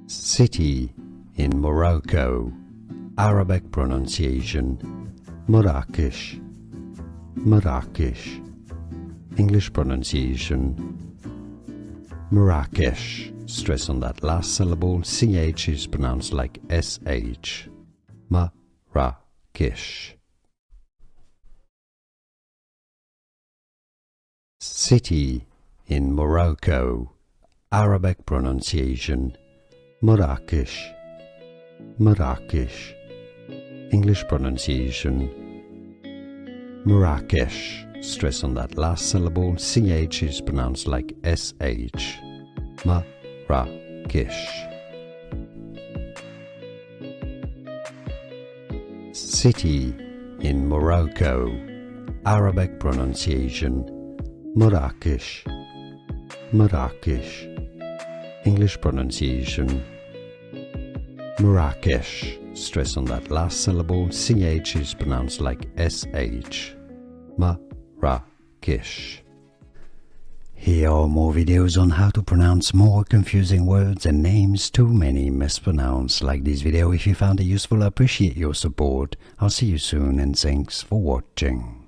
City in Morocco. Arabic pronunciation Marrakech. Marrakech. English pronunciation Marrakech. Stress on that last syllable. CH is pronounced like SH. Marrakech. City in Morocco. Arabic pronunciation Marrakech. Marrakech. English pronunciation Marrakech. Stress on that last syllable. CH is pronounced like SH. Marrakech. City in Morocco. Arabic pronunciation Marrakech. Marrakech. English pronunciation Marrakech. Stress on that last syllable. CH is pronounced like SH. Marrakech. Here are more videos on how to pronounce more confusing words and names too many mispronounced. Like this video if you found it useful. I appreciate your support. I'll see you soon and thanks for watching.